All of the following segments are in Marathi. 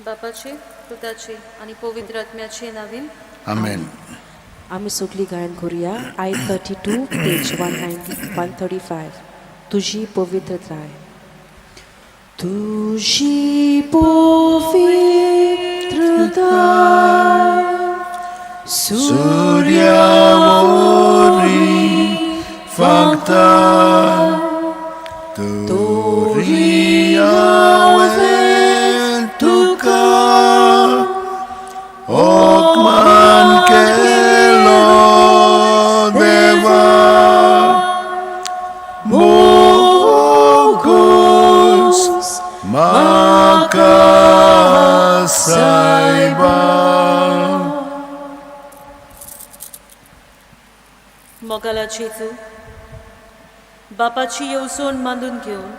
बापाचे पुताचे आणि पवित्र आत्म्याचे नावीन Amen. आम्ही सगळी गायन करूया I-32 पेज 135 तुझी पवित्रताय. तुझी पवित्रता Suryaori fakta Turiyawen tuka Okman kelo deva Bogus makasaiba. मोगाला जेजू बापाची येवजण मांडून घेवन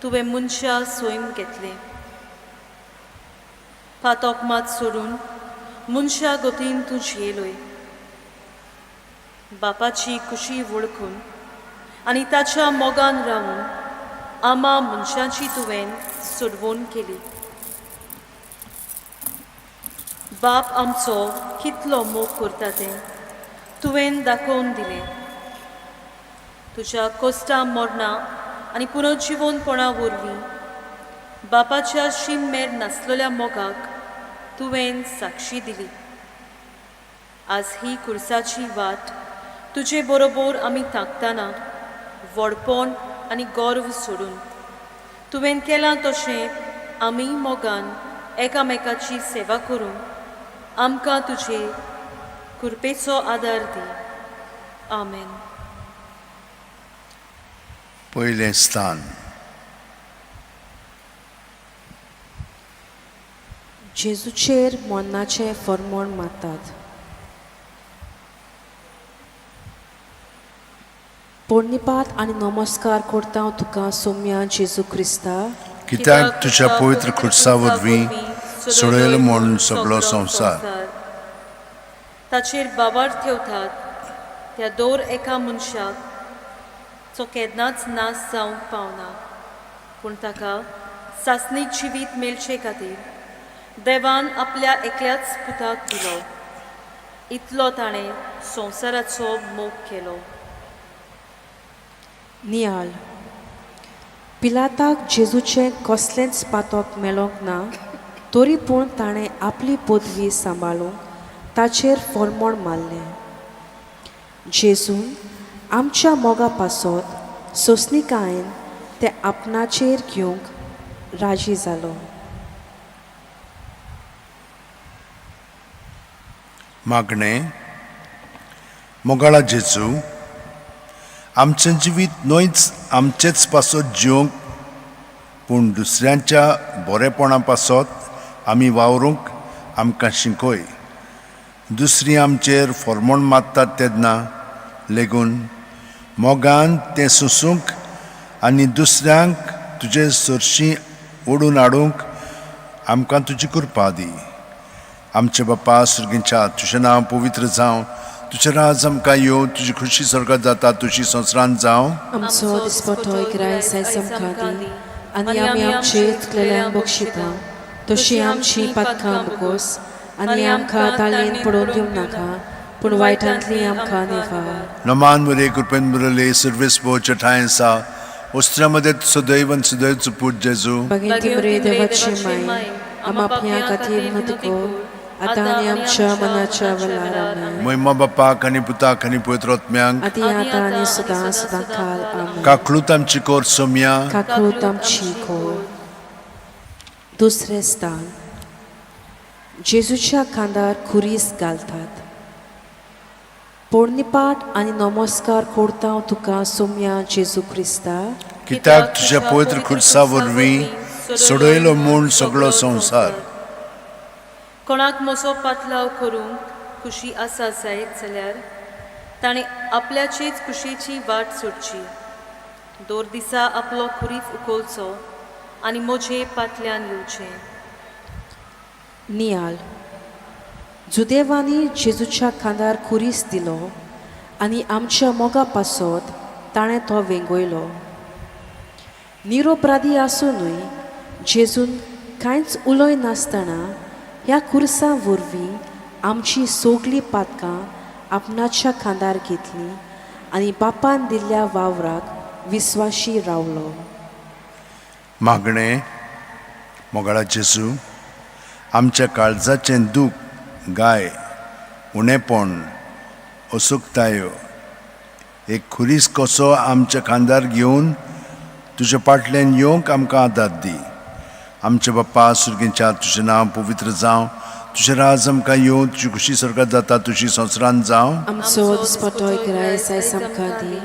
तुवें मनशा सोयम घेतले. पातोक मात सोडून मनशा गोतीन तूं झेलोय. बापाची खुशी वळखून आनी ताच्या मोगान रावून आमा मनशांची तुवें सोडवण केली. बाप आमचो कितलो मोग करता तें तुवें दाखोवन दिलें. तुज्या कोस्टा मरणा आनी पुनर्जिवनपणा वरवीं बापाच्या शिममेर नासलेल्या मोगाक तुवें साक्षी दिली. आज ही कुर्साची वाट तुजे बरोबर आमी ताकतना व्हडपण आनी गौरव सोडून तुवें केलां तशें आमी मोगान एकामेकाची सेवा करून आमकां तुजे कृपेचो आदार दी. आमेन. पयलें स्थान. जेजूचेर मोन्नाचें फर्मोण मारतात. पोरणिपात आनी नमस्कार करता तुका सौम्या जेजू क्रिस्ता. कित्याक तुज्या पवित्र खुर्सा वरवीं सोडयलो म्हूण सगळो संवसार. ताचेर बाबार ठेवतात त्या दर एका मनशाक जो केन्नाच नाश जावंक पावना, पूण ताका सासणीक जिवीत मेळचे खातीर देवान आपल्या एकल्याच पुताक दिलो. इतलो ताणें संवसाराचो मोग केलो. नियाल पिलाताक जेजूचें कसलेंच पातोक मेळोंक ना, तरी पूण ताणें आपली पदवी सांबाळूंक ताचेर फर्मोण मारलें. जेजून आमच्या मोगा पासत सोंसणिकायेन ते आपणाचेर घेवंक राजी जालो. मागणें. मोगाळा जेजू, आमचें जिवीत न्हयच आमचेच पासत जिवंक पूण दुसऱ्यांच्या बरेपणा पासत आमी वावरूंक आमकां शिकय. दुसरीं आमचेर फर्मोण मारतात तेन्ना लेगून मोगान तें सोंसूंक आनी दुसऱ्यांक तुजे सरशीं ओडून हाडूंक आमकां तुजी कृपा दी. आमचे बापा सुर्गीच्या तुजें नांव पवित्र जावं. तुजें राज आमकां येवं. तुजी खुशी स्वर्गांत जाता तुजी संवसारांत जावं. आमचो दिसपटो गिरायस आयज आमकां दी आनी आमी आमचे इतलेल्यांक बक्षिता तशीं आमची पातकां बकोस आनी आमकां ताळयेन पडोवन दिवंक नाका, पूण वायटांतली आमकां निवार. नमान बरे कृपेन बरयले सर्वेस बोच्या ठांय आसा. वस्त्रामध्ये सदैव आनी सदैवचो पूत जेजू. भगिनी बरे देवाची माय आम आपल्या खातीर मदको आतां आनी आमच्या मनाच्या वेळार आमेन. महिमा बापाक आनी पुताक आनी पवित्र आत्म्यांक. आदी आतां आनी सदां सदां काल आमेन. काकळूत आमची कोर सौम्या. काकळूत आमची कोर. दुसरें स्थान. जेजूच्या खांदार खुरीस घालतात. पोरणिपाट आनी नमस्कार करता तुका सौम्या जेजू क्रिस्ता. कित्याक तुज्या पवित्र खुर्सा वरवीं सोडयलो म्हूण सगळो संवसार. कोणाक म्हजो पातलाव करूंक खुशी आसा जायत जाल्यार ताणें आपल्याचीच खुशेची वाट सोडची. दोर दिसा आपलो खुरीत उखलचो आनी म्हजे पातल्यान येवचें. नियाल जुदेवानी जेजूच्या खांदार खुरीस दिलो आनी आमच्या मोगा पासत ताणें तो वेंगयलो. निरोपराधी आसूनय जेजून कांयच उलोय नासतना ह्या कुर्सा वरवीं आमची सोगलीं पातकां आपणाच्या खांदार घेतलीं आनी बापान दिल्ल्या वावराक विस्वाशी रावलो. मागणें मोगाळा जेजू, आमच्या काळजाचें दूख, गाय, उणेपण, असुकतायो एक खुरीस कसो आमच्या खांदार घेवन तुज्या फाटल्यान येवंक आमकां आदार दी. आमचे बाप्पा सुर्गेच्या तुजें नांव पवित्र जावं, तुजें राज आमकां येवं, तुजी खुशी स्वर्गांत जाता तुजी संवसारांत जावं. आमचो दिसपटोय गिरायस आयज आमकां दी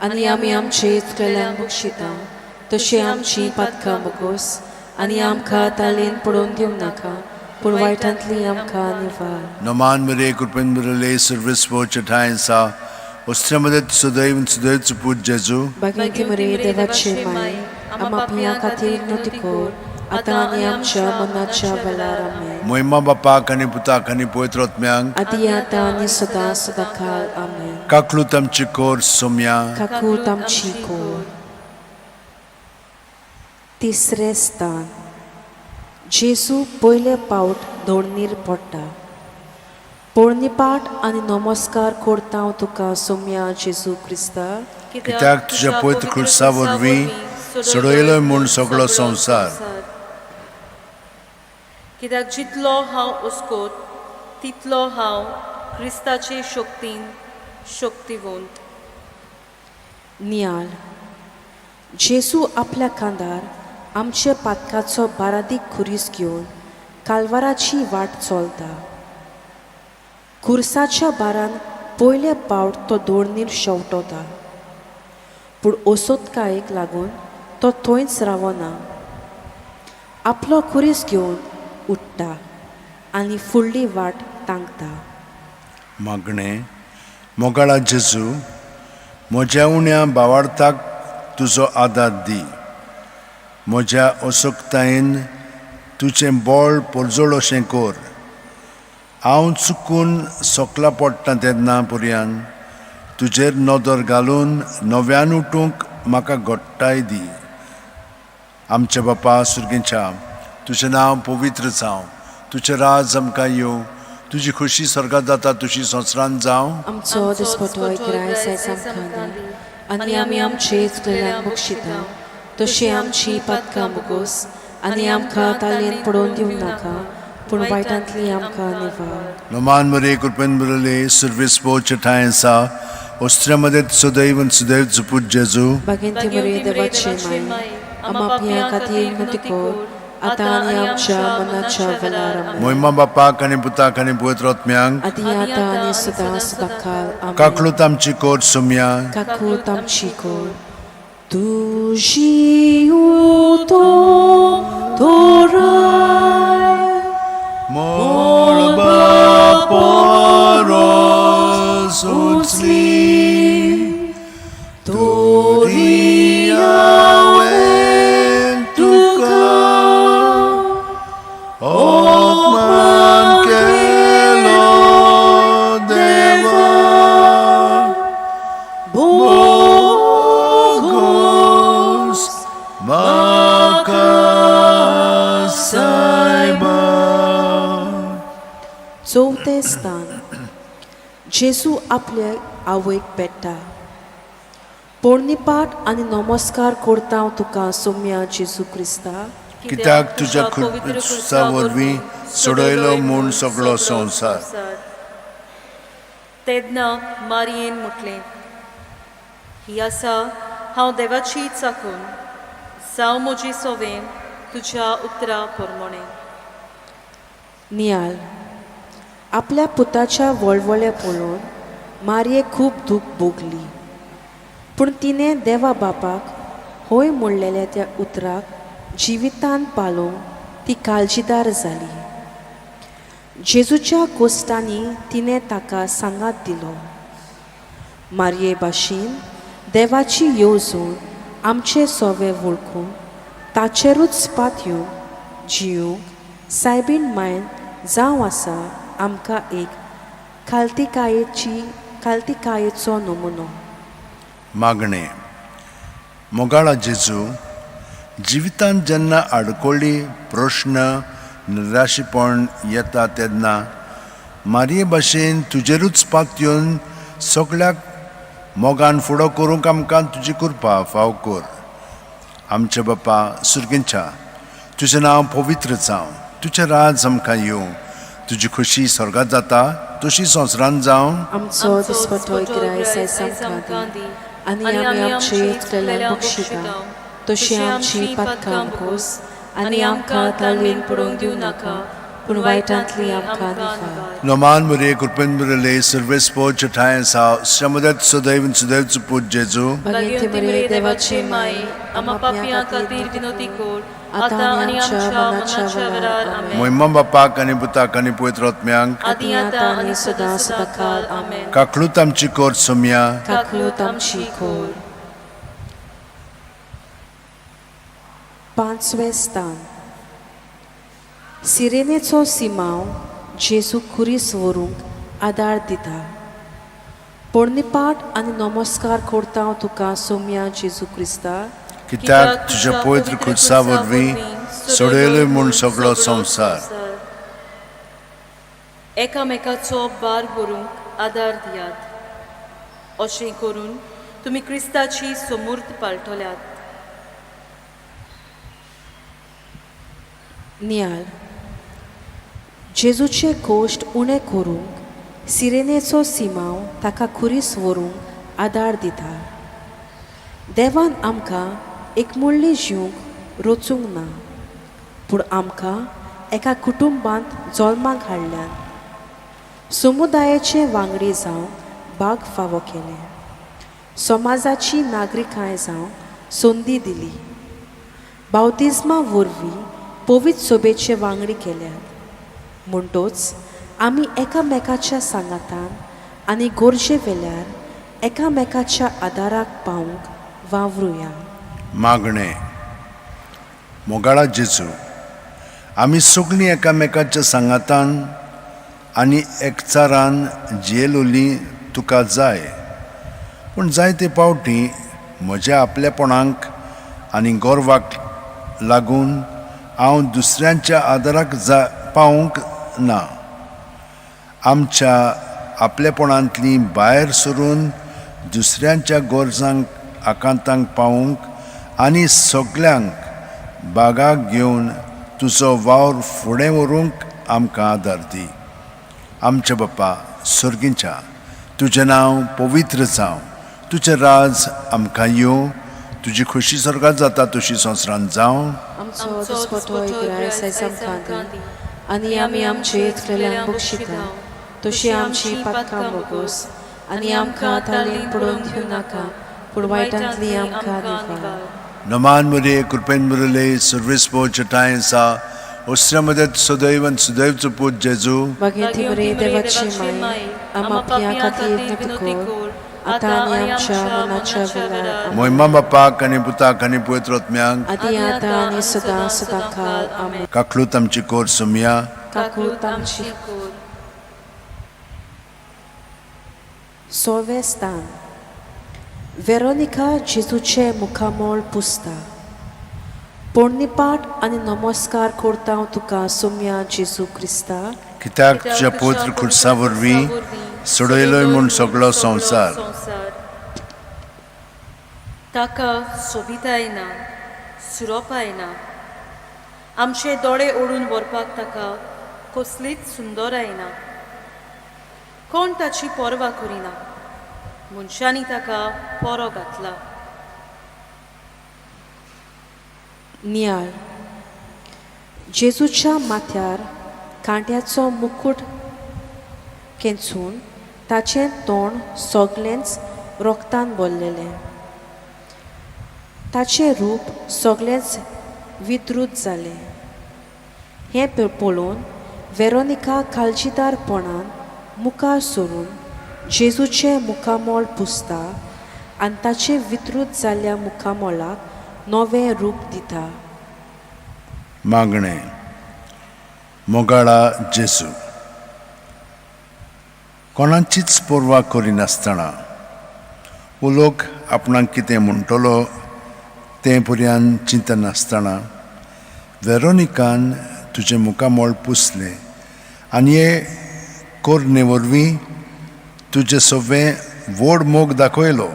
आनी आमी आमचे इतकल्यांक बक्षिता तशी आमची पातकां बगोस आनी आमकां तालेन पडोवन दिवं नाका पूण वायटांतली आमकां निवार. नमान मेरे कृपेन बरले सर्विस्व चठायसा ostreमध्ये सदैव सदैव पूज जेजू. बागेंती मरे देवाचे माय आमा पिया खातीर नोतिकोर आतां आनी आमच्या मनाच्या वेळार आमेन. मोहिमा बापाक आनी पुताक आनी पवित्र आत्म्यांक आदी आतां आनी सदां सदांकाळ आमेन. काकलूत आमची कोर सोम्या. काकूत आमची कोर. तिसरें स्थान. जेजू पयले पावट दोडणीर पडटा. पोळणीपाट आनी नमस्कार करता हांव तुका सोम्या जेजू क्रिस्ता, कित्याक तुज्या पवित्र क्रुसा वरवीं सोडयलो म्हूण सगळो संवसार. कित्याक जितलो हांव उस्कोत तितलो हांव क्रिस्ताचे शक्तीन शक्तिवंत. नियाळ. जेजू आपल्या खांदार आमचे पातकाचो बारादीक खुरीस घेवन कालवाराची वाट चलता. खुर्साच्या बारान पयले पावट तो दोडणीर शेवटोता पूण ओसोतकायेक लागून तो थंयच रावना. आपलो खुरीस घेवन उठटा आनी फुडली वाट तांकता. मागणें मोगाळा जेजू, म्हज्या उण्या भावार्थाक तुजो आदार दी. म्हज्या असुकतायेन तुजें बळ परजोळ अशें कर. हांव चुकून सोकला पडटा तेन्ना पर्यान तुजेर नदर घालून नव्यान उठूंक म्हाका घडटाय दी. आमच्या बापा सुर्गेच्या तुजें नांव पवित्र जावं, तुजें राज आमकां येवं, तुजी खुशी स्वर्गांत जाता तुजी संवसारांत जावं. आमचो दिसपटोय गिरायस आयज आमकां दी आनी आमी आमचे इतकल्यांक बक्षिता तशी आमची पातकां बगोस आनी आमकां तालेन पडोवन दिवं नाका पूण वायटांतली आमकां निवार. नमान मरे कृपेन बरले सर्विस्व चठायसा ostreमध्ये सदैव सदैव पूज जेजू. बागेंती मरे देवाचे माय आमा पिया खातीर नोतिकोर आतां आनी आमच्या मनाच्या वेळार आमेन. मोहिमा बापाक आनी पुताक आनी पवित्र आत्म्यांक आदी आतां आनी सदां सदांकाळ आमेन. काकलूत आमची कोर सोम्या. काकूत आमची कोर. तुजी उतो तोराय मोळ बापारो सुचली तोरी हांवें तुका अपमान केलो देवा. बोगोस म्हाका सायबा. चवथें स्थान. जेजू आपल्या आवयक भेटता. पोळणीपाट आनी नमस्कार करता हांव तुका सोम्या जेजू क्रिस्ता, कित्याक तुज्या खुर्सा वरवीं सोडयलो म्हूण सगळो संवसार. तेन्ना मारयेन म्हटलें, ही आसा हांव देवाची चाकून, जावं म्हजी सोवें तुज्या उतरा प्रमाणें. नियाळ. आपल्या पुताच्या वळवळे पळोवन मारयेक खूब दूख भोगली पूण तिणें देवा बापाक होय म्हणलेल्या त्या उतराक जिवितान पालोवंक ती काळजीदार जाली. जेजूच्या कोश्टांनी तिणें ताका सांगात दिलो. मारये भाशेन देवाची येवजण आमचे सोवे वळखून ताचेरूच पातयो जिवूंक सायबीण मायन जावं आसा आमकां एक खालतिकायेचो नमुनो. मागणें मोगाळा जेजू, जिवितांत जेन्ना आडकोळी प्रश्न निराशीपण येता तेन्ना मारये भाशेन तुजेरूच पातयेवन सगळ्याक मोगान फुडो करूंक आमकां तुजी कृपा फाव कर. आमचे बापा सुर्गींच्या, तुजें नांव पवित्र जावं, तुजें राज आमकां येवं, तुजी खुशी स्वर्गांत जाता तशी संवसारांत जावं. आमचो दिसपटोय गिराय आयज आमकां दी, आनी आमी आमचे येतलेल्यांक बक्षिता, तशी आमची पातकां मुकोस, आनी आमकां ताळयेन पडोवंक दिवं नाका, पूण वायटांतली आमकां निवार. नोमान मुरे कृपेन मुरले सर्वेस्पो चठाय साव श्रमदत सदैव सुदैव पूज जेजू. भगिनी मरे देवाचे माय, आम्हा पापियां खातीर विनोदी कर, आतां आनी आमच्या मरणाच्या वेळार. आमेन. मोहिमा बापाक आनी पुताक आनी पवित्र आत्म्यांक आदी आतां आनी सदां सदांकाळ. आमेन. काकळूत आमची कोर सोम्या. काकलूत आमची खोर. पांचवें स्थान. सिरेनेचो सिमाव जेजू खुरीस व्हरूंक आदार दिता. पोरणिपाट आनी नमस्कार करता हांव तुका सोम्या जेजू क्रिस्ता, कित्याक तुज्या पवित्र खुर्सा वरवीं सोडयलोय म्हूण सगळो संवसार. एकामेकाचो बार भरूंक आदार दियात. अशें करून तुमी क्रिस्ताची समूर्त पालटल्यात. नियाळ. जेजूचे गोश्ट उणें करूंक सिरेनेचो सिमाव ताका खुरीस व्हरूंक आदार दिता. देवान आमकां एकमुल्ली जिवंक रोचूंक ना, पूण आमकां एका कुटुंबांत जल्माक हाडल्यान समुदायाचे वांगडी जावं भाग फावो केले. समाजाची नागरिकाय जावं संदी दिली. बावतिजमा वरवीं पवित्र सोबेचे वांगडी केल्यात. म्हणटोच आमी एकामेकाच्या सांगातान आनी गोरजे वेल्यार एकामेकाच्या आदाराक पावूंक वावरुया. मागणें. मोगाळा जेजू, आमी सगळीं एकामेकाच्या सांगातान आनी एकचारान जियेलोलीं तुका जाय, पूण जायते पावटी म्हज्या आपलेपणांक आनी गोरवाक लागून हांव दुसऱ्यांच्या आदाराक पावूंक ना. आमच्या आपलेपणांतली भायर सरून दुसऱ्यांच्या गरजांक आकांतांक पावूंक आनी सगळ्यांक बागाक घेवन तुजो वावर फुडें व्हरूंक आमकां आदार दी. आमचे बापा सुर्गींच्या, तुजें नांव पवित्र जावं, तुजें राज आमकां येवं, तुजी खुशी स्वर्गांत जाता तशी संवसारांत जावं. आमचो दिसपटोय गिराय आयज आमकां दी, आनी आमी आमचे येतलेल्यांक बक्षिता, तशी आमची पातकां मुकोस, आनी आमकां ताळयेन पडोवंक दिवं नाका, पूण वायटांतली आमकां निवार. नमान मुरे कृपेन मुरले सर्वेस्पो चठाय सा ओश्रमदत सदैव सुदैव पूज जेजू. भगिनी मरे देवाचे माय, आम्हा पापियां खातीर विनोदी कर, आतां आनी आमच्या मरणाच्या वेळार. आमेन. मोहिमा बापाक आनी पुताक आनी पवित्र आत्म्यांक आदी आतां आनी सदां सदांकाळ. आमेन. काकळूत आमची कोर सोम्या. काकूत आमची. सोळवें स्थान. वेरोनिका जेजूचे मुखामोल पुसता. पोरणिपाट आनी नमस्कार करता हांव तुका सोम्या जेजू क्रिस्ता, कित्याक तुज्या पवित्र खुर्सा वरवीं सोडयलोय म्हूण सगळो संवसार. ताका सोबिताय ना, सुरोपाय ना. आमचे दोळे ओडून व्हरपाक ताका कसलीच सुंदराय ना. कोण ताची पर्वा करिना. मनशांनी ताका परो घातला. नियाळ. जेजूच्या माथ्यार कांट्याचो मुकुट केंचून ताचें तोंड सोगलेंच रोगतान भरलेलें. ताचें रूप सोगलेंच विद्रूत जालें. हें पळोवन वेरोनिका काळजीदारपणान मुखार सरून जेजूचें मुखामोल पुसता आनी ताचे विद्रूत जाल्ल्या मुखामोलाक नवें रूप दिता. मागणें. मोगाळा जेजू, कोणाचीच पर्वा करिनासतना वो लोक आपणाक कितें म्हणटलो ते पर्यंत चिंतन नासतना वेरोनिकान तुजें मुखामोळ पुसलें आनी हे कोरणे वरवीं तुजें सगळें व्हड मोग दाखयलो.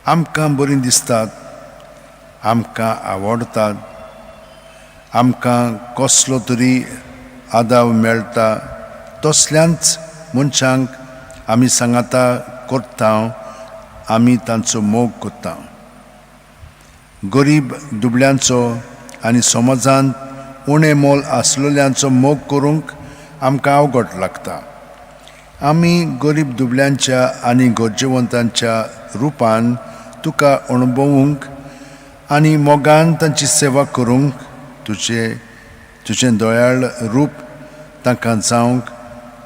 आमकां बरीं दिसतात, आमकां आवडटात, आमकां कसलो तरी आदार मेळटा, तसल्याच मनशांक आमी सांगाता करता, आमी तांचो मोग करता. गरीब दुबळ्यांचो आनी समाजांत उणें मोल आसलेल्यांचो मोग करूंक आमकां अवघड लागता. आमी गरीब दुबळ्यांच्या आनी गरजेवंतांच्या रुपान तुका अणभवूंक आनी मोगान तांची सेवा करूंक तुजें दयाळ रूप तांकां जावंक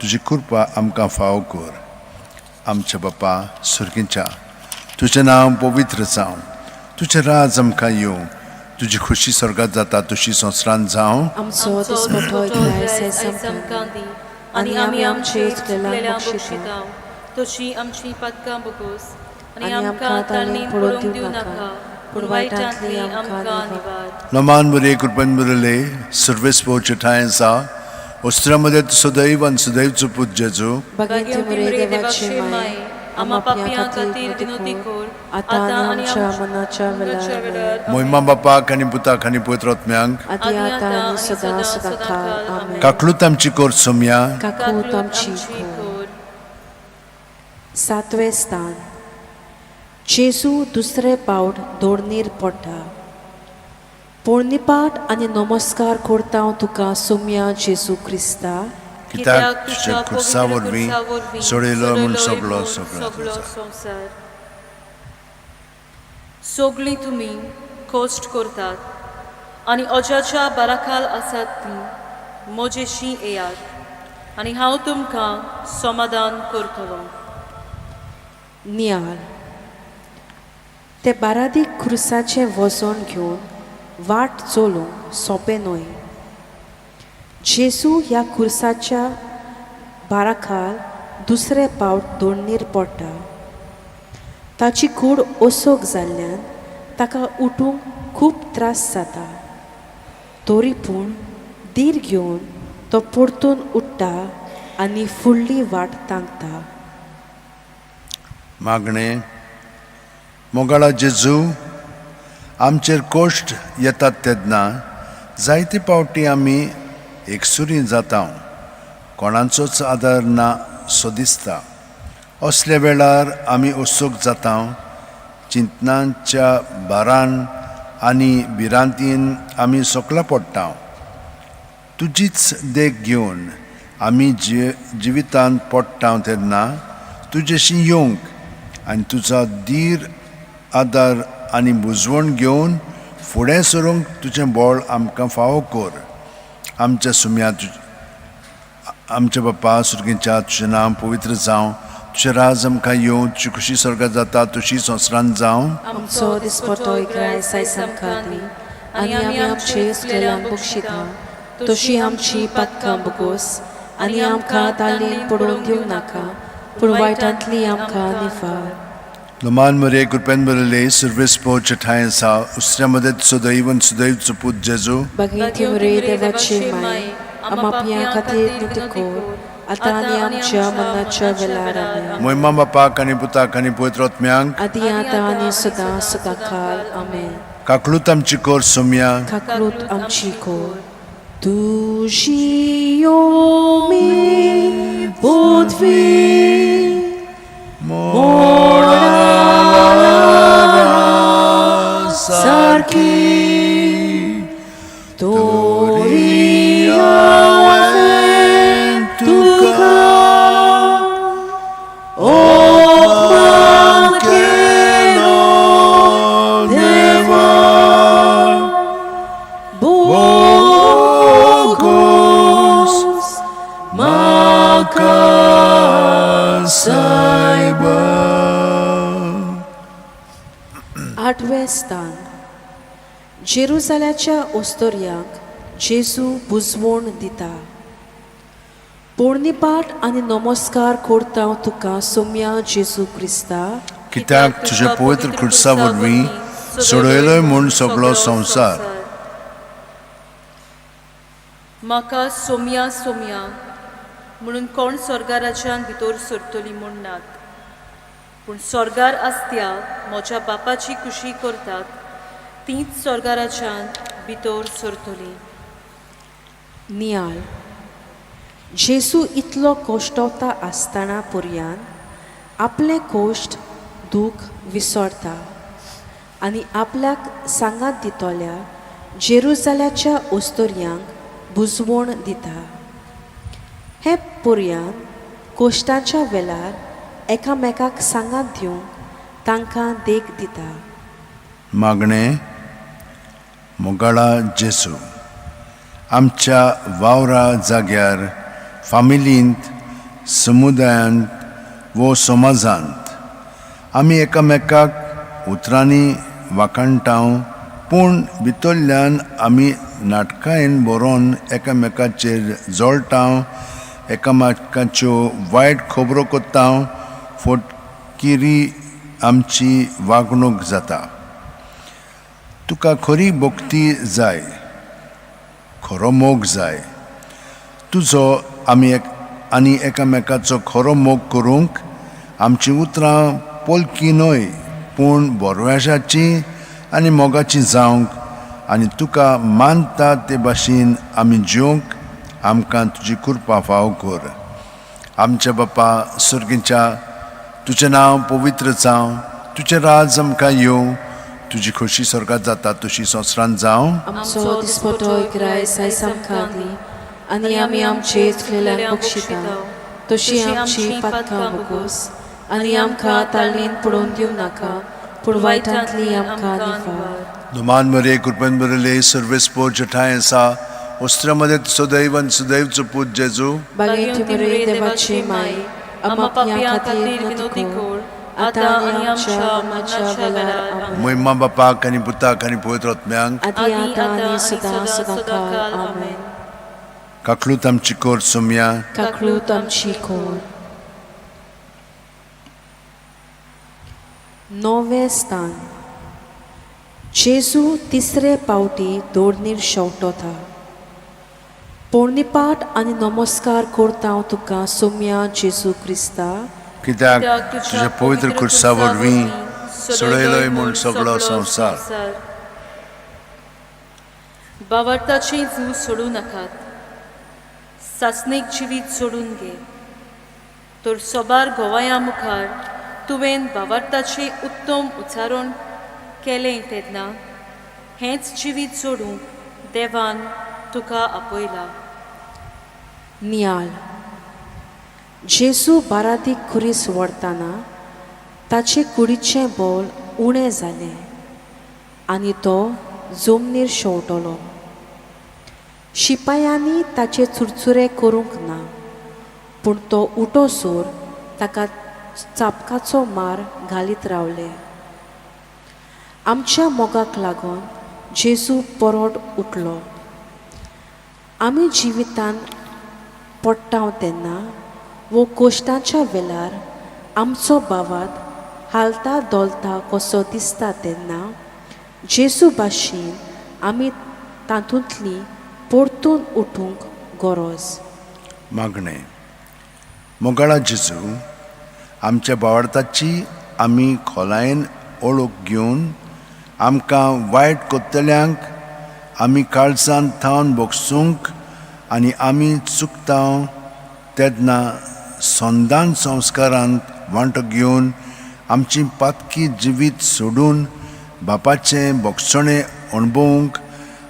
तुजी कृपा आमकां फाव कर. आमच्या बापा सुर्गीच्या, तुजें नांव पवित्र जावं, तुजें राज आमकां येवं, तुजी खुशी स्वर्गांत जाता तशी संवसारांत जावं. आमचो दिसपटो गिरायस आयज आमकां दी, आनी आमी आमचे इश्टलांक बक्षिता, तशी आमची पदकां बगोस, आनी आमकां ताळणेन पडूंक दिवं नाका, पूण वायटांतली आमकां निवार. नमान बरे कृपन बरले सर्वेस पोवचे ठाय आसा. वस्त्रामध्ये सदैव आनी सदैवचो पूत जेजू भगिनी मरे देवाची माय, आम्हा पापयां खातीर विनोदी कर, आतां आनी आमच्या मनाच्या वेळार मोहिमा बापाक आनी पुताक आनी पवित्र आत्म्यांक आदी आतां आनी सदां सदांकाळ. आमेन. काकलूत आमची कोर सोम्या. काकूत आमची खोर. 7वें स्थान. जेजू दुसरे पावट दोडणीर पडटा. पोळणीपाट आनी नमस्कार करता तुका सोम्या जेजू क्रिस्ता. कित्याक तुजे खुर्सा वरवीं सोडयलो म्हूण सगळो संवसार. सगळीं तुमी कश्ट करतात आनी अजाच्या बाराखाल आसात ती म्हजेशी येयात आनी हांव तुमकां समाधान करतलो. नियाळ. ते बारादीक खुर्साचें वजन घेवन वाट चोलूंक सोंपें न्हय. जेजू ह्या खुर्साच्या बाराखाल दुसरे पावट दोडणीर पडटा. ताची कूड ओसोक जाल्ल्यान ताका उठूंक खूब त्रास जाता. तरी पूण धीर घेवन तो परतून उठ्ठा आनी फुडली वाट तांकता. मागणें. मोगाळा जेजू, आमचेर कश्ट येतात तेन्ना जायते पावटी आमी एकसुरी जाता, कोणाचोच आदार ना सो दिसता. असल्या वेळार आमी ओसूक जाता, चिंतनांच्या भारान आनी भिरांतीन आमी सोकला पडटा. तुजीच देख घेवन आमी जिवितांत पडटा तेन्ना तुजेशी येवंक आनी तुजो धीर आदार आनी बुजवण घेवन फुडें सरूंक तुजें बळ आमकां फावो कर. आमच्या सुम्या आमच्या बापा सुर्गीच्या, तुजें नांव पवित्र जावं, तुजें राज आमकां येवं, तुजी खुशी स्वर्गांत जाता तशी संवसारांत जावं. आमचो दिसपटो गिरायस आयज आमकां दी, आनी आमी आमचे इश्टलांक बक्षिता, तशी आमची पातकां बगोस, आनी आमकां ताळणेन पडूंक दिवं नाका, पूण वायटांतली आमकां निवार. नमान मरे कृपेन बरले सर्वेस पोवचे ठाय आसा. उसऱ्यामध्ये सदैव आनी सदैवचो पूत जेजू भगिनी मरे देवाची माय, आम्हा पापयां खातीर नित्य कोर, आतां आनी आमच्या मनाच्या वेळार. आमेन. मोहिमा बापाक आनी पुताक आनी पवित्र आत्म्यांक आदी आतां आनी सदां सदांकाळ. आमेन. काकलूत आमची कोर सोम्या. काकलूत आमची कोर. तुझी योमी पृथ्वी सारखी तोरी हांवें तुका ओपन केलो देवा. बोगोस म्हाका सायबा. 8वें स्थान. जेरुसाल्याच्या ओस्तोर्यांक जेजू बुजवण दिता. पोळणीपाट आनी नमस्कार करता तुका सोम्या जेजू क्रिस्ता. कित्याक तुज्या पवित्र खुर्सा वरवीं सोडयलोय म्हूण सगळो संवसार. म्हाका सोम्या सोम्या म्हणून कोण स्वर्गाराच्यान भितर सरतली म्हूण नात, पूण स्वर्गार आसत्या म्हज्या बापाची कुशी करतात तीच स्वर्गाराच्यान भितर सरतली. नियाळ. जेजू इतलो कोश्टवता आसतना पुर्यान आपले कोश्ट दूख विसरता आनी आपल्याक सांगात दितोल्या जेरुजाल्याच्या ओस्तोर्यांक बुजवण दिता. हे पुर्यान कोश्टांच्या वेळार एकामेकाक सांगात दिवंक तांकां देख दिता. मागणें. मोगाळा जेजू, आमच्या वावरा जाग्यार, फामिलींत, समुदायांत वो समाजांत आमी एकामेकाक उतरांनी वाखाणटाव, पूण भितरल्यान आमी नाटकांन बरोवन एकामेकाचेर जळटाव, एकामेकाच्यो वायट खबरो कोत्ताव, फटकिरी आमची वागणूक जाता. तुका खरी भक्ती जाय, खरो मोग जाय. तुजो आनी एकामेकाचो खरो मोग करूंक आमची उतरां पोलकी न्हय, पूण बोरव्याशाची आनी मोगाची जावंक आनी तुका मानता ते भाशेन आमी जिवंक आमकां तुजी कृपा फाव कर. आमच्या बापा सुर्गीच्या, तुजें नांव पवित्र जावं, तुजें राज आमकां येवं, तुजी खोशी स्वर्गांत जाता तशी संवसारांत जावं. आमचो दिसपटो इकरायस आयज आमकां दी, आनी आमी आमचे चुकलेल्यांक बक्षिता तशी आमची पातकां बगोस, आनी आमकां ताळणेन पडोवन दिवं नाका, पूण वायटांतली आमकां निवार. नुमान मरे कृपेन बरले सर्वेस्पो जठाय आसा, वस्त्रामध्ये सदैव आनी सदैवचो पूत जेजू. बागेंत मरे देवाचे माय, आमा पापयां खातीर विनोदी कोर, आतां आनी आमच्या मरणाच्या वेळार आमेन. महिमा बापाक आनी पुताक आनी पवित्र आत्म्यांक, आदी आतां आनी सदां सदांकाळ आमेन. काकलूत आमची कोर सोम्या, काकळूत आमची कोर. नोवे स्थान. जेजू तिसरे पावटी दोडणीर शेवटोता. पोरणिपाट आनी नमस्कार करता हांव तुका सोम्या जेजू क्रिस्ता, कित्याक तुज्या पवित्र खुर्सा वरवीं सोडयलोय म्हूण सगळो संवसार. बावरताचें जू सोडूं नाकात, सासणीक जिवीत सोडून घे. तर सोबार गोवाया मुखार तुवें बावरताचें उत्तम उच्चारण केलें तेन्ना हेंच जिवीत सोडूंक देवान तुका आपयला. नियाळ. जेजू बारादीक खुरीस व्हरतना ताचे कुडीचें बोल उणें जालें आनी तो जमनीर शेवटलो. शिपायांनी ताचे चुरचुरे करूंक ना, पूण तो उठोसोर ताका चाबकाचो मार घालीत रावले. आमच्या मोगाक लागून जेजू परत उठलो. आमी जिवितान पडटाव तेन्ना वो कोश्टांच्या वेळार आमचो बावात हालता दोलता कसो दिसता तेन्ना जेजू भाशेन आमी तातूंतली परतून उठूंक गरज. मागणें. मोगाळा जेजू, आमच्या बावरताची आमी खोलायेन ओळख घेवन आमकां वायट कोत्तल्यांक आमी काळजांत थावन बोगसूंक आनी आमी चुकता तेन्ना संदान संस्कारांत वांटो घेवन आमची पातकी जिवीत सोडून बापाचें बोगसणें अणभवूंक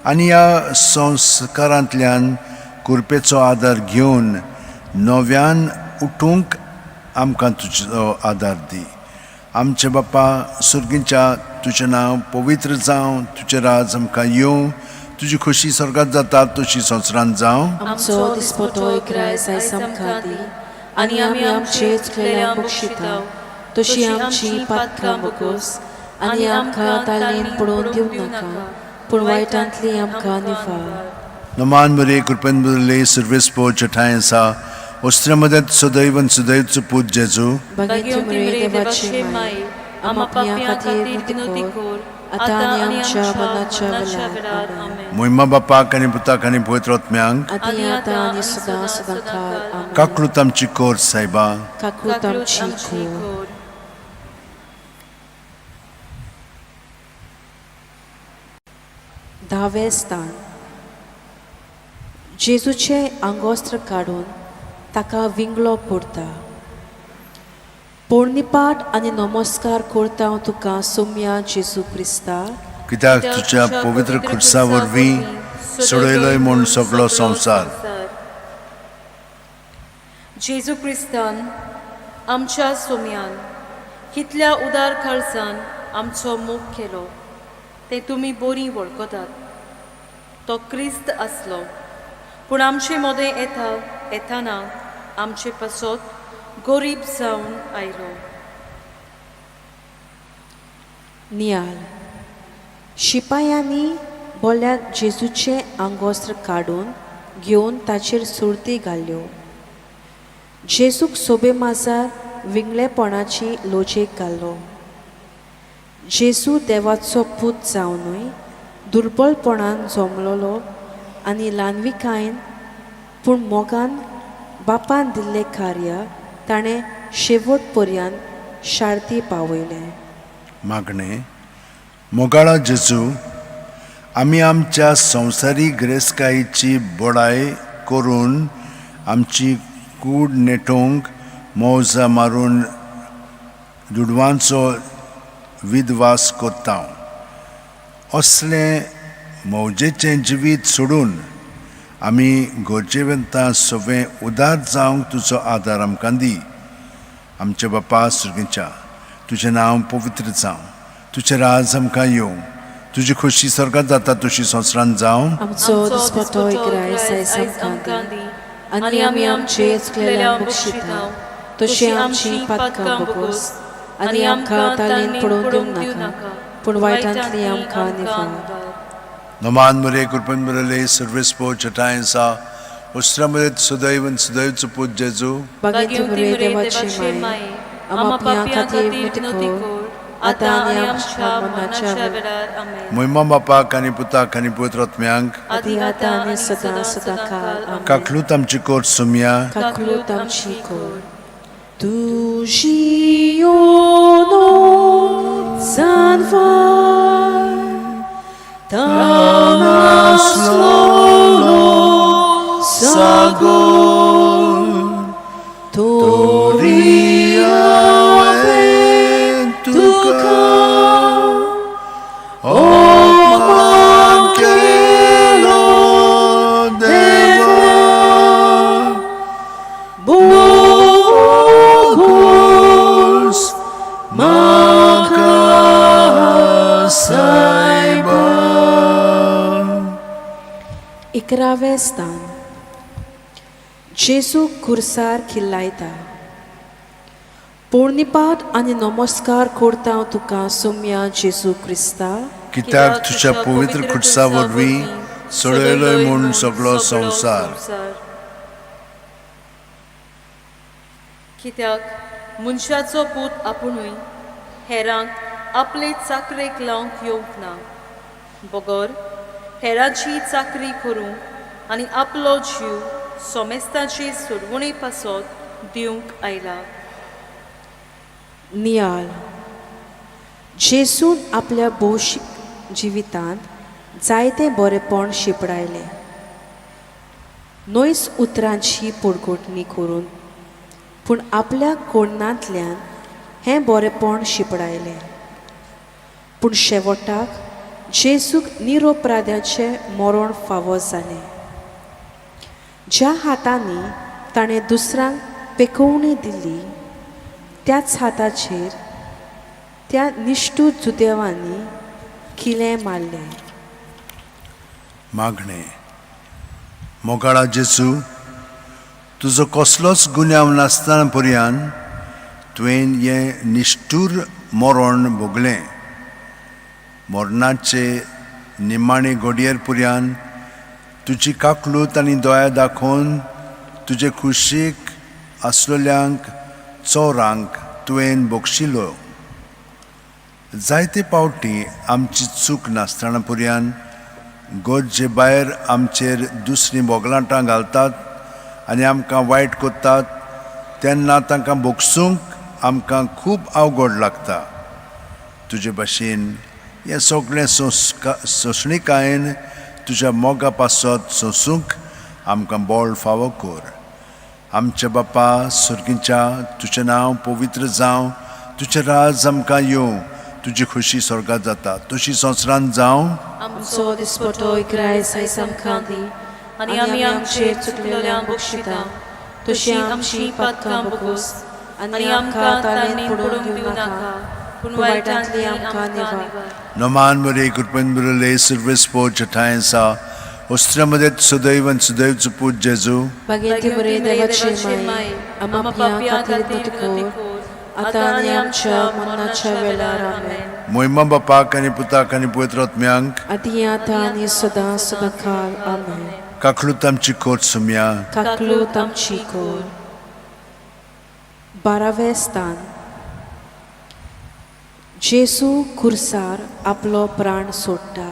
आनी ह्या संस्कारांतल्यान कृपेचो आदार घेवन नव्यान उठूंक आमकां तुजो आदार दी. आमचे बापा सुर्गीच्या, तुजें नांव पवित्र जावं, तुजें राज आमकां येवं, तुजी खोशी स्वर्गांत जाता तशी संवसारांत जावं. आमचो दिसपटो इकरायस आयज आमकां दी, आनी आमी आमचे चुकलेल्यांक बक्षिता तशी आमची पातकां बगोस, आनी आमकां ताळणेन पडोवन दिवं नाका, पूण वायटांतली आमकां निवार. नमान मरे कृपेन बरले सर्वेस्पो जठाय आसा, वस्त्रामध्ये सदैव आनी सदैवचो पूत जेजू. बागेंत मरे देवाचे माय, आम्हा पापियां खातीर विनंती कर आतां आनी आमच्या मरणाच्या वेळार आमेन. मोहिमा बापाक आनी पुताक आनी पवित्र आत्म्यांक आदी आतां आनी सदां सदां काळ आमेन. काकूत आमची कोर सायबा काकूत आमची खूब. धावे स्थान. जेजूचे आंगोस्त्र काडून ताका विंगलो पुरता. पोरणिपाट आनी नमस्कार करता हांव तुका सोम्या जेजू क्रिस्ता. कित्याक तुज्या पवित्र खुर्सा वरवीं सोडयलोय म्हूण सगळो संवसार. जेजू क्रिस्तान आमच्या सोम्यान कितल्या उदार खर्चान आमचो मोग केलो ते तुमी बरी वळखतात. तो क्रिस्त आसलो पूण आमचे मोदें येताना आमचे पासत गरीब जावन आयलो. नियाल. शिपायांनी बोल्यात जेजूचे आंगोस्त्र काडून घेवन ताचेर सुरती घाल्यो. जेजूक सोबे माजार विंगलेपणाची लोजेक घालो. जेजू देवाचो पूत जावनूय दुर्बलपणान जमलोलो आनी ल्हानविकायेन पूण मोगान बापान दिल्लें कार्य ताणें शेवट पर्यंत शार्ती पावयलें. मागणें. मोगाळा जेजू, आमी आमच्या संवसारी गिरेस्तकायेची बोडाय करून आमची कूड नेटोवंक मौजा मारून दुडवांचो विधवास करता. असलें मौजेचें जिवीत सोडून आमी गरजेवंतां सगळें उदार जावंक तुजो आदार आमकां दी. आमच्या बापा सुर्गीच्या, तुजें नांव पवित्र जावं, तुजें राज आमकां येवं, तुजी खोशी स्वर्गांत जाता तशी संवसारांत जावं. आमचो दिसपतो इकराय सायज आमकां दी आनी आमी आमचे चुकलेल्यांक बक्षिता तशी आमची पातकां बगोस आनी आमकां तालीन पडोवन दिवं नाका पूण वायटांतली आमकां निवार. नमान मरे कृपन बरले सर्वेस्पो चटायसा उस्त्रमरे सदैवन सदैवचो पूत जेजू. बागेंत बरे देवाची माये आम्हा पापियां खातीर विनंती कर आतां आनी आमच्या मरणाच्या वेळार आमेन. मोहिमा बापाक आनी पुताक आनी पवित्र आत्म्यांक आदी आतां आनी सदां सदां काळ आमेन. काकलूत आमची कोर सोम्या काकलूत आमची कोर. तुजी योनो जानवार तानासलो सागोर तोरी हांवें तुका अपमान केलो देवा. बोगोस म्हाका सायबा. 11वें स्थान. जेजू खुर्सार खिल्लायता. पोरणिपाट आनी नमस्कार करता हांव तुका सोम्या जेजू क्रिस्ता. कित्याक तुज्या पवित्र खुर्सा वरवीं सोडयलोय म्हूण सगळो संवसार. कित्याक मनशाचो पूत आपुणूय हेरांक आपले चाकरेक लावंक येवंक ना, बगर हेरांची चाकरी करूंक आनी आपलो जीव सोमेस्तांचे सोडवणे पासत दिवंक आयला. नियाल. जेजून आपल्या भौशीक जिवितांत जायते बरेपण शिपडायलें. 9 उतरांची पोडगोटणी करून पूण आपल्या कोणांतल्यान हें बरेपण शिपडायलें. पूण शेवटाक जेजूक निरपराध्याचें मरण फावो जालें. ज्या हातांनी ताणें दुसऱ्यांक पेखोवणी दिली त्याच हाताचेर त्या निश्ठूर जुदेवांनी किलें मारलें. मागणें. मोगाळा जेजू, तुजो कसलोच गुन्यांव नासतना पर्यंत तुवें हें निश्ठूर मरण भोगलें. मरणाचे निमाणे घडयेर पर्यंत तुजी काकलूत आनी दोळ्या दाखोवन तुजे खुशीक आसलेल्यांक चोरांक तुवें बक्षिलो. जायते पावटी आमची चूक नासतना पुरयान गोडचे भायर आमचेर दुसरी बोगलांटां घालतात आनी आमकां वायट कोत्तात तेन्ना तांकां बोगसूंक आमकां खूब अवघड लागता. तुजे भाशेन हें सगळें सोंसणीकायेन तुज्या मोगा पासत सोंसूंक आमकां बळ फावो कर. आमच्या बापा सुर्गीच्या तुजें नांव पवित्र जावं, तुजें राज आमकां येवं, तुजी खुशी स्वर्गांत जाता तशी संवसारांत जावं. आमचो दिसपटो इकरायस आयज आमकां दी आनी आमी आमचेर चुकलेल्यांक बक्षिता तशी आमची पातकां बगोस आनी आमकां ताळेन पडूंक दिवं नाका पूण वायटांतली आमकां निवार. Noman Maria Kurpenburale Silvespo Chatainsa Ostramade Sudaivan Sudaiv Put Jesu Baginti बरे देवाचे माय आमच्या खातीर नतकोर आतां आनी आमच्या मरणाच्या वेळार आमेन. Moima Bapak आणि Putak आणि Poetrotmyank आदी आतां आनी सदां सदांकाळ आमेन. Kaklutam Chikot Sumya काकलूत आमची कोर. 12वें स्थान. जेसू खुर्सार आपलो प्राण सोडटा.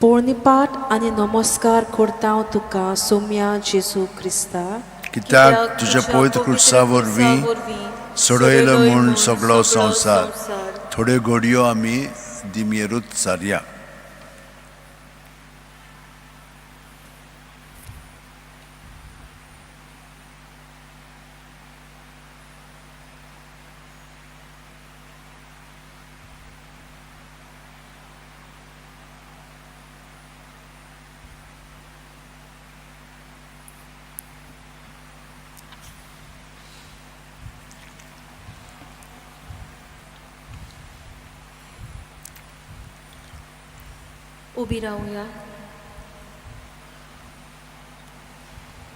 पोळणीपाट आनी नमस्कार करता तुका सोम्या जेसू क्रिस्ता. Kitak तुझ्या पवित्र खुर्सा वरवीं सोडयलो म्हूण सगळो संवसार थोड्यो घडयो आमी दिमेरूच सारया. उबी रावया.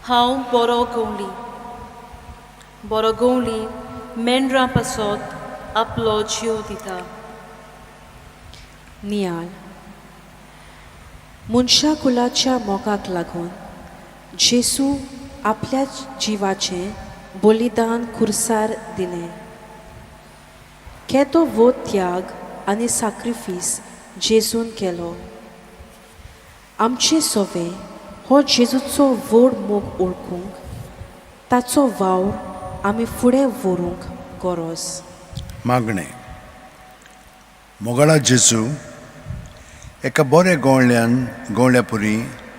हांव बरो गवळी मेंढरां पासत आपलो जीव दिता. नियाळ. मनशा कुलाच्या मोगाक लागून जेसू आपल्या जिवाचें बलिदान खुर्सार दिलें. केदो वो त्याग आनी सॅक्रिफीस जेजून केलो. आमचे सोवे हो जेजूचो व्हड मोग ओळखूंक ताचो वावर आमी फुडें व्हरूंक गरज. मागणें. मोगाळा जेजू एका बऱ्या गवळ्या पुरी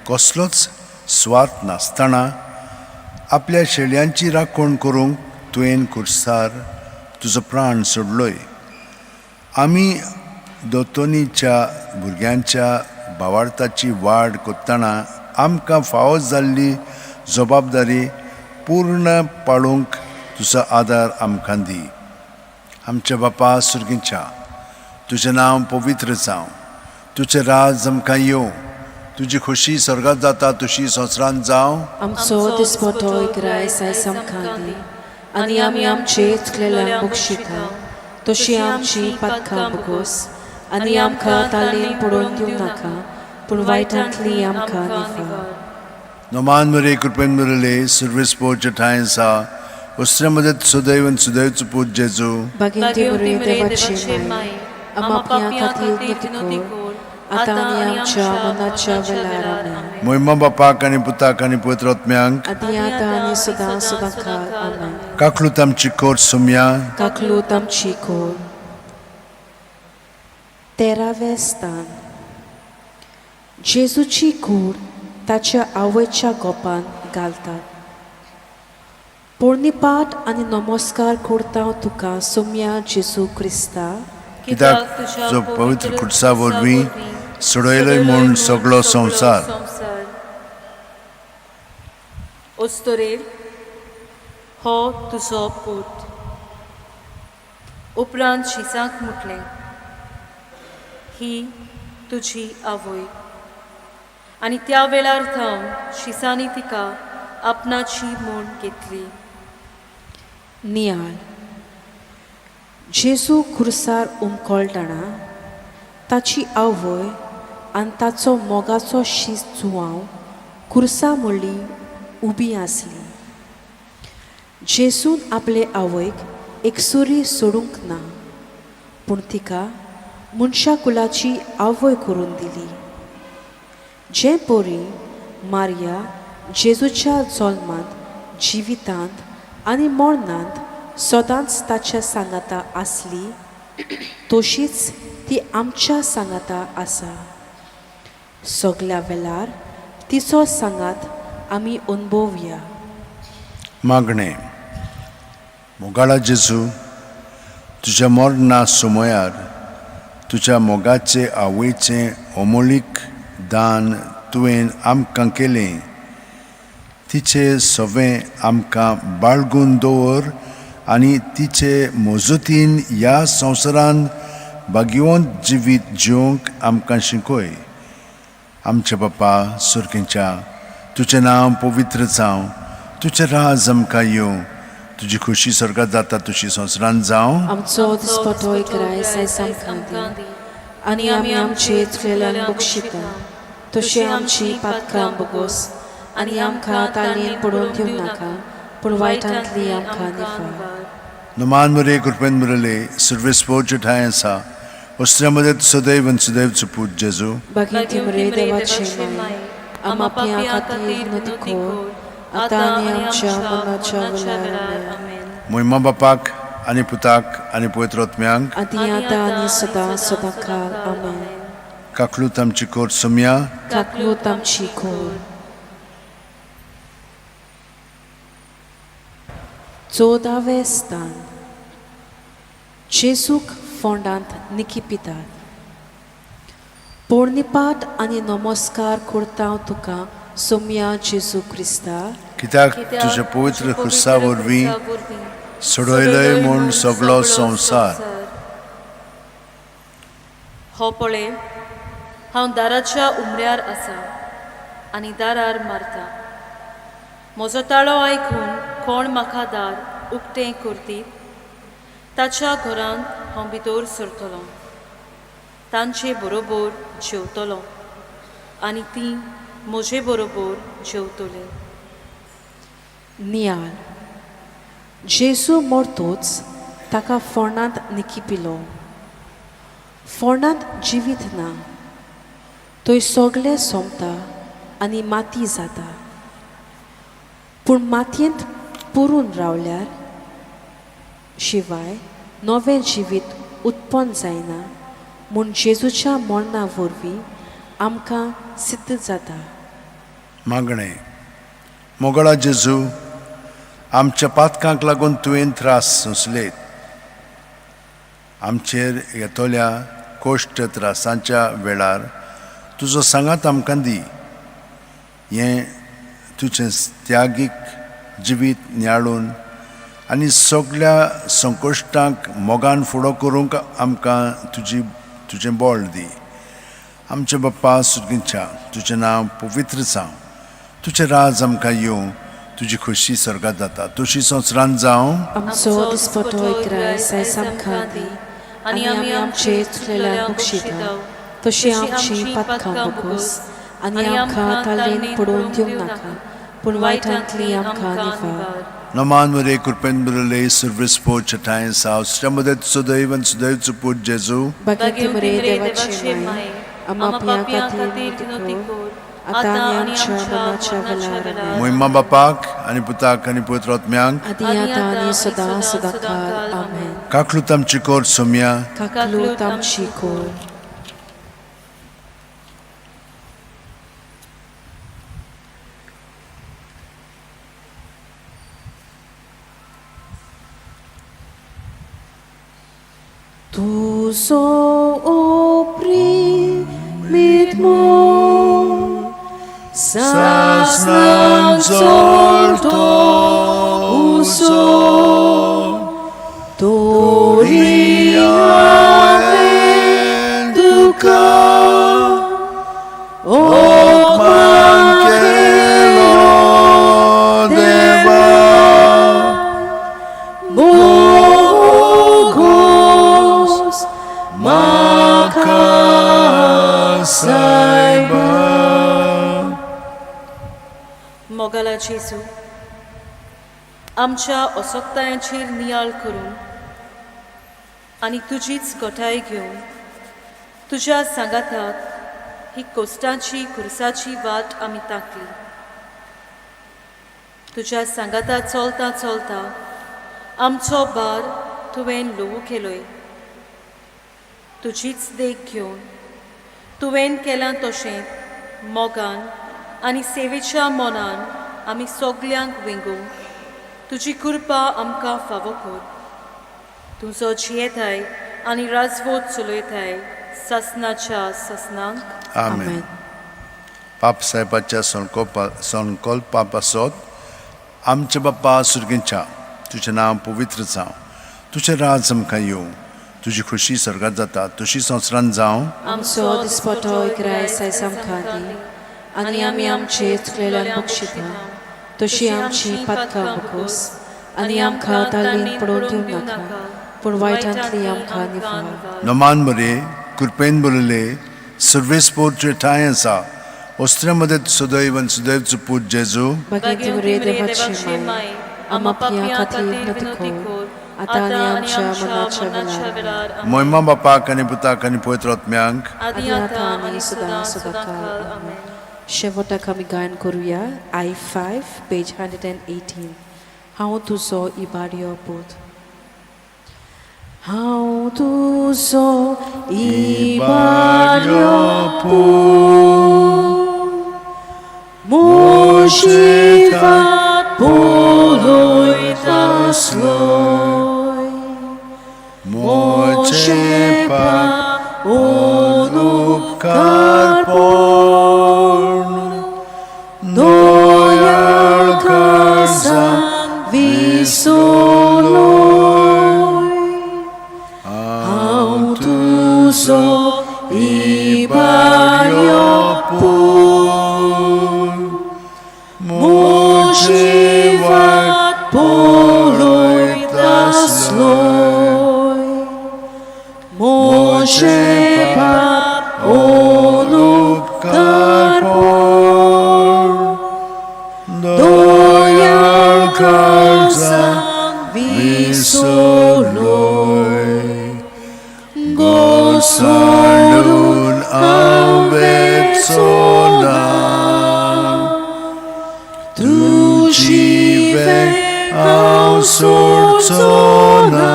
कसलोच स्वार्थ नासतना आपल्या शेळयांची राखण करूंक तुवें खुर्सार तुजो प्राण सोडलोय. आमी दोतोनीच्या भुरग्यांच्या भावार्थाची वाड कोत्ताना आमकां फावो जाल्ली जबाबदारी पूर्ण पाळूंक तुजो आदार आमकां दी. आमच्या बापा सुर्गीच्या तुजें नांव पवित्र जावं, तुजें राज आमकां येवं, तुजी खुशी स्वर्गांत जाता तशी संवसारांत जावं. आमचो दिसपटो इकरायस आयज आमकां दी आनी आमी आमचे चुकलेल्यांक बक्षिता तशी आमची पातकां बगोस आनी आमकां ताळेन पडूंक दिवं नाका पूण वायटांतली आमकां निवार. Noman Maria Kurpenburale Silvespo Chatainsa Ostramade Sudaivan Sudaiv Put Jesu बागिंती बरे देवाचे माय आमच्या खातीर नतकोर आतां आनी आमच्या मरणाच्या वेळार आमेन. Moima Bapak आणि Putak आणि Poetrotmyank आदी आतां आनी सदां सदांकाळ आमेन. Kaklutam Chikot Sumya काकलूत आमची कोर. 13वें स्थान. जेजूची कूड ताच्या आवयच्या गोपान घालतात. पोळणीपाट आनी नमस्कार करता तुका सोम्या जेजू क्रिस्ता. कित्याक तुजो पवित्र खुर्सा वरवीं सोडयलोय म्हूण सगळो संवसार ओस्तोरेर हो तुजो पूत. उपरांत शिसाक म्हटलें, ही तुजी आवय. आनी त्या वेळार थांव शिसांनी तिका आपणाची म्हूण घेतली. नियाळ. जेजू खुर्सार उमकळटना ताची आवय आनी ताचो मोगाचो शीस जुवांव खुर्सा म्हणली उबी आसली. जेजून आपले आवयक एकसुरी सोडूंक ना पूण तिका मनशा कुलाची आवय करून दिली. जे पोरी मारिया जेजूच्या जल्मांत जिवितांत आनी मरणांत सदांच ताच्या सांगाता आसली तशीच ती आमच्या सांगाता आसा. सगल्या वेळार तिचो सांगात आमी अनुभवया. मागणें. मोगाळा जेजू, तुज्या मरणा सुमयार तुज्या मोगाचे आवयचें अमोलीक दान तुवें आमकां केलें. तिचें सवें आमकां बाळगून दवर आनी तिचे मजतीन ह्या संवसारांत भाग्यवंत जिवीत जिवंक आमकां शिकय. आमचे बापा सुर्गेच्या, तुजें नांव पवित्र जावं, तुजें राज आमकां येवं, तुजी खुशी स्वर्गांत जाता तशी संवसारांत जावं. आमचो दिसपटो ग्राय आयज आमकां दी आनी आमी आमचे चुकलेल्यांक बक्षिता तशें आमची पातकां बोगोस आनी आमकां तालयेन पडून दिवं नाका पूण वायटांतली आमकां निफार. नमान मुरे कृपेन मुरले सर्वेस्पोर्च ठाय आसा वस्त्रामध्ये सदैव आनी सदैवचो पूत जेजू. भगिनी मुरे देवाचे माय आम आपल्या खातीर नदी खोर आतां आनी आमच्या मरणाच्या वेळार आमेन. मोहिमा बापाक आनी पुताक आनी पवित्र आत्म्यांक आदी आतां आनी सदां सदांकाळ आमेन. काकलूत आमची कोर सोम्या, काकलूत आमची खोर. 14वें स्थान. जेजूक फोंडांत निकिपितात. पोरणिपाट आनी नमस्कार करता तुका सोम्या जेजू क्रिस्ता, कित्याक तुज्या पवित्र खुर्सा वरवीं सोडयलोय म्हूण सगळो संवसार. हो पळय, हांव दाराच्या उमऱ्यार आसा आनी दारार मारता. म्हजो ताळो आयकून कोण म्हाका दार उक्तें करती ताच्या घरांत हांव भितर सरतलों, तांचे बरोबर जेवतलों आनी तीं म्हजे बरोबर जेवतले. नियाळ. जेजू मरतूच ताका फोंडांत निकिपिलो. फोंडांत जिवीत ना, थंय सगळें सोंपता आनी माती जाता. पूण मातयेंत पुरून रावल्यार शिवाय नवें जिवीत उत्पन्न जायना म्हूण जेजूच्या मरणा वरवीं आमकां सिद्ध जाता. मागणें. मोगळा जेजू, आमच्या पातकांक लागून तुवें त्रास सोंसलेत. आमचेर येतोल्या कोश्ट त्रासांच्या वेळार तुजो सांगात आमकां दी. हें तुजें त्यागीक जिवीत नियाळून आनी सगळ्या संकोश्टांक मोगान फुडो करूंक आमकां तुजें बोळ दी. आमचे बाप्पा सुर्गेच्या, तुजें नांव पवित्र जावं, तुजें राज आमकां येवं, तुजी खुशी स्वर्गांत जाता तशी संवसारांत जावं. आमचो दिसपटो ग्राय आयज आमकां दी आनी आमी आमचे चुकलेल्यांक बक्षिता तशी आमची पातकां बोगोस आनी आमकां तालयेन पडून दिवं नाका पूण वायटांतली आमकां निफार. नमान मुरे कृपेन मुरले सर्वेस्पोर्च ठाय आसा वस्त्रामध्ये सदैव आनी सदैवचो पूत जेजू. भगिनी मुरे देवाचे माय आम आपल्या खातीर नदी खोर आतां आनी आमच्या मरणाच्या वेळार आमेन. मोहिमा बापाक आनी पुताक आनी पवित्र आत्म्यांक आदी आतां आनी सदां सदांकाळ आमेन. काकलूत आमची कोर सोम्या, काकलूत आमची खोर. तुजो ओप्रीत मोग सासणांत चलतो उसो तोरी हांवें तुका ओपमान केलो देवा. बोगोस म्हाका सायबा. मोगाला जेजू, आमच्या असोक्तायांचेर नियाळ करून आणि तुझीच गोठाय घेवन तुझ्या सांगाताक ही कोस्टाची खुर्साची वाट आमी ताकली. तुझ्या सांगाता चलता चलता आमचो भार तुवें ल्हवू केलोय. तुजीच देख घेवन तुवें केलां तशें मोगान आनी सेवेच्या मोनान आमी सगल्यांक विंगू तुजी कृपा आमकां फावो कर. तुजो जियेताय आनी राजवट चलयताय ससनाच्या ससनांक. आमेन. पाप साहेबाच्या संकल्पा पासत आमचे बाप्पा सुर्गेंच्या तुझें नांव पवित्र जावं. तुझें राज आमकां येवं. तुजी खुशी सर्गात जाता तशी संवसारांत जावं. आमचो दिसपटो इकरायस आयज आमकां दी आनी आमी आमचे चुकलेल्यांक बक्षिता तशी आमची पातकां बकोस आनी आमकां ताळीन पडोवन दिवं नाका पूण वायटांतली आमकां निवार. नमान बरे कृपेन बरयले सर्वेस्पोर तुझे ठाय आसा. वस्त्रांमध्ये सदैव आनी सदैवचो पूत जेजू. भगिनी बरे देवाची माय आमा पियां खातीर नतको आतां आनी आमच्या मरणाच्या वेळार. मोहिमा बापाक आनी पुताक आनी पवित्र आत्म्यांक. आदी आतां आनी सदां सदांकाळ. आमेन. शेवटाक आमी गायन करुया I5 पेज 118. हांव तुजो इबाड्यो पूत. हांव तुजो इबाड्यो पूत मोशी वाट पळयता आसलोय. मोचे पाप उपकार दोयाळ काळजान विसोलोय. हांव तुजो इबाड्यो पूत मोची वाट पळयता आसलोय. मोचे पाप उपकार दोयाळ काळजान विसोलोय. घोसाळून हांवेचो नांव तुजी वेळ हांव सोडचो ना.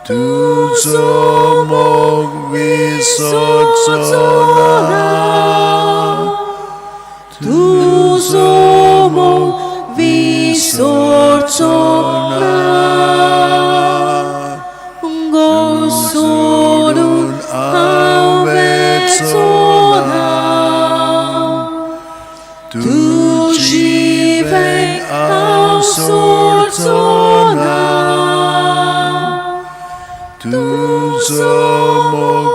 तुजो मोग विसरचो ना. तुजो मोग विसरचो ना. घोसाळून हांवेचो नांव तुजी वेळ हांव सोडचो ना. तुजो मोग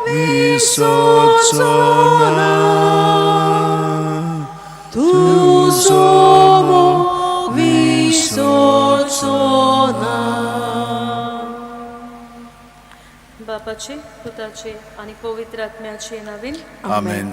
विसरचो ना. तुजो मोग विसरचो ना. बापाचे पुताचे आणि पवित्र आत्म्याचे नावीन. आमेन.